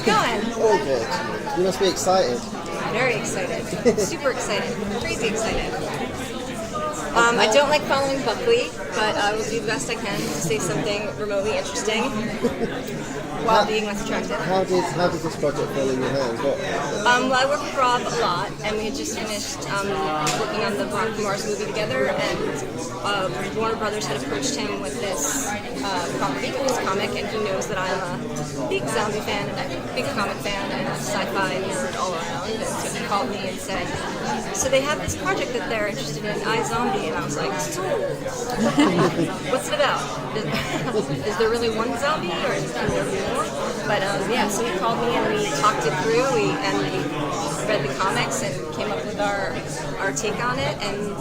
going? All good. You must be excited. Very excited. Super excited. Crazy excited. I don't like following Buckley, but I will do the best I can to say something remotely interesting while being less attractive. How did this project fall in your hands? Well, I work with Rob a lot, and we had just finished working on the Veronica Mars movie together, and Warner Brothers had approached him with this property, this comic, and he knows that I'm a big zombie fan, and a big comic fan, and a sci-fi nerd all around, and so he called me and said, so they have this project that they're interested in, iZombie, and I was like, what's it about? Is there really one zombie, or can there be more? But yeah, so he called me and we talked it through, we read the comics and came up with our take on it, and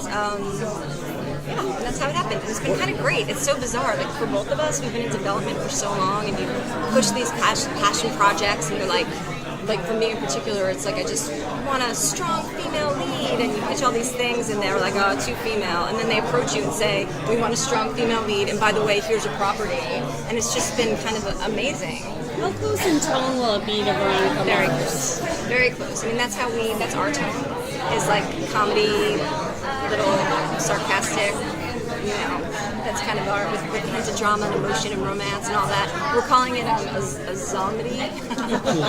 yeah, that's how it happened. And it's been kind of great. It's so bizarre. Like, for both of us, we've been in development for so long, and you push these passion projects, and you're like for me in particular, it's like I just want a strong female lead, and you pitch all these things, and they're like, oh, too female, and then they approach you and say, we want a strong female lead, and by the way, here's a property, and it's just been kind of amazing. How close in tone will it be to Veronica Mars? Very close. Very close. I mean, that's our tone, is like comedy, little sarcastic, you know, that's kind of our, with hints of drama and emotion and romance and all that. We're calling it a zombie,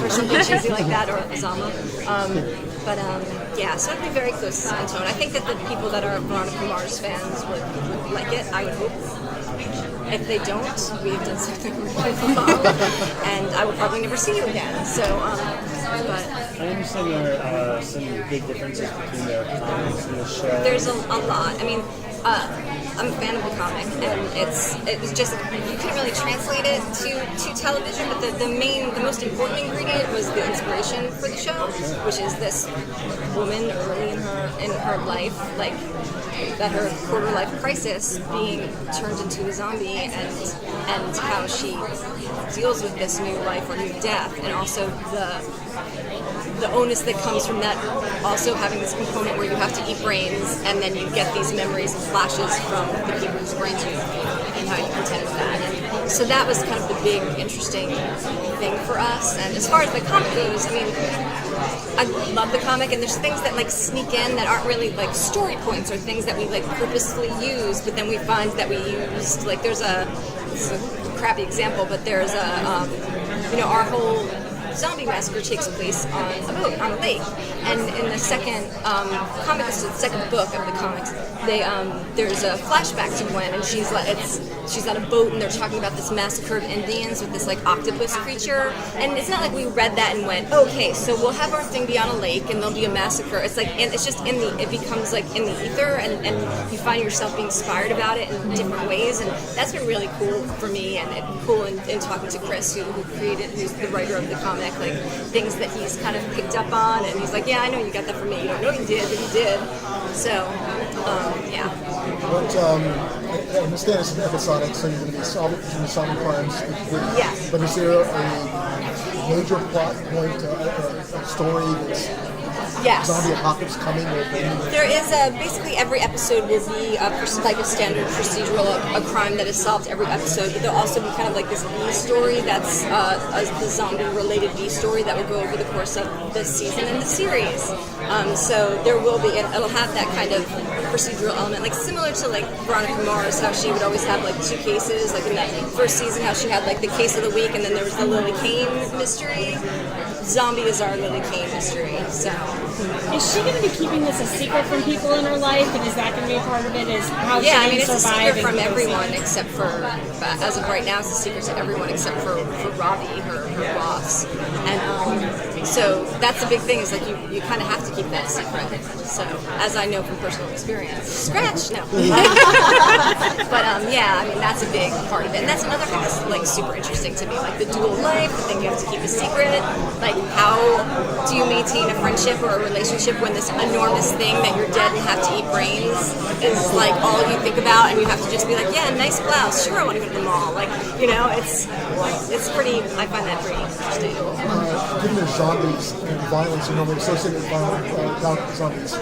or something cheesy like that, or a zama. Yeah, so it'd be very close in tone. I think that the people that are Veronica Mars fans would like it, I would hope. If they don't, we've done something really wrong, and I will probably never see you again. So, but I understand there are some big differences between the comics and the show. There's a lot. I mean, I'm a fan of the comic, and it was just, you couldn't really translate it to television, but the most important ingredient was the inspiration for the show, which is this woman early in her life, like that her quarter life crisis, being turned into a zombie, and how she deals with this new life or new death, and also the onus that comes from that, also having this component where you have to eat brains, and then you get these memories and flashes from the people whose brains you eat, and how you contend with that. And so that was kind of the big, interesting thing for us. And as far as the comic goes, I mean, I love the comic, and there's things that like sneak in that aren't really like story points or things that we like purposefully use, but then we find that we used, like this is a crappy example, but there's our whole zombie massacre takes place on a boat, on a lake. And in the second comic, this is the second book of the comics, there's a flashback to Gwen, and she's on a boat, and they're talking about this massacre of Indians with this like octopus creature. And it's not like we read that and went, okay, so we'll have our thing be on a lake, and there'll be a massacre. It's like, and it's just it becomes like in the ether, and you find yourself being inspired about it in different ways, and that's been really cool for me, and cool in talking to Chris, who's the writer of the comic. Like things that he's kind of picked up on, and he's like, yeah, I know you got that from me. You don't know you did, but you did. So, yeah. But I understand it's episodic, so you're going to be solving crimes. Yes. But is there a major plot point, a story that's Yes. zombie apocalypse coming? There is basically every episode will be like a standard procedural, a crime that is solved every episode, but there'll also be kind of like this B story that's the zombie-related B story that will go over the course of the season and the series. So there will be, it'll have that kind of procedural element, like similar to like Veronica Mars, how she would always have like two cases, like in that first season, how she had like the case of the week, and then there was the Lily Kane mystery. Zombie is our Lily Kane mystery, so. Is she going to be keeping this a secret from people in her life, and is that going to be a part of it? Is how yeah, I she mean, it's a survive secret from everyone except for, as of right now, it's a secret to everyone except for Robbie, her boss. And so that's the big thing, is like you kind of have to keep that secret. So, as I know from personal experience. Scratch? No. But yeah, I mean, that's a big part of it. And that's another thing that's like super interesting to me, like the dual life, the thing you have to keep a secret. Like, how do you maintain a friendship or a relationship when this enormous thing that you're dead and have to eat brains is like all you think about, and you have to just be like, yeah, nice blouse, sure, I want to go to the mall. Like, you know, it's pretty, I find that pretty interesting. Given the genre zombies and violence you normally associate with zombies,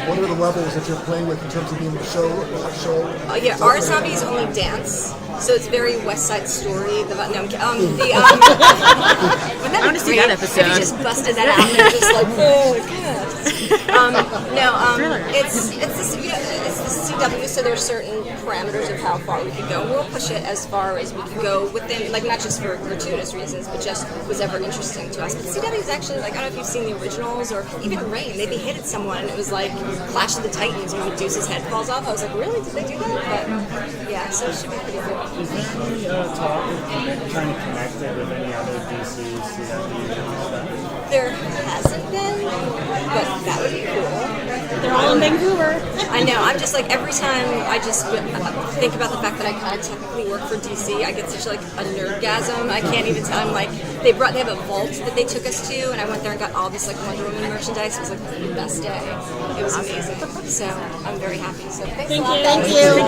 what are the levels that you're playing with in terms of being a show or not show? Yeah, our zombies only dance, so it's very West Side Story. I want to see that episode. If you just busted that out and just like, oh it's the CW, so there's certain parameters of how far we could go. We'll push it as far as we could go within, like not just for gratuitous reasons, but just was ever interesting to us. But CW is actually like, I don't know if you've seen the originals or even Rain. They beheaded someone and it was like Clash of the Titans when Medusa's head falls off. I was like, really? Did they do that? But yeah, so it should be pretty cool. Is there any talk of trying to connect it with any other DCs, CW stuff? There hasn't been, but that would be cool. They're all in Vancouver. I know. I'm just like, every time I just think about the fact that I kind of technically work for DC, I get such like a nerdgasm. I can't even tell. I'm like, they have a vault that they took us to, and I went there and got all this like Wonder Woman merchandise. It was like the best day. It was amazing. So I'm very happy. So thanks a lot. Thank you.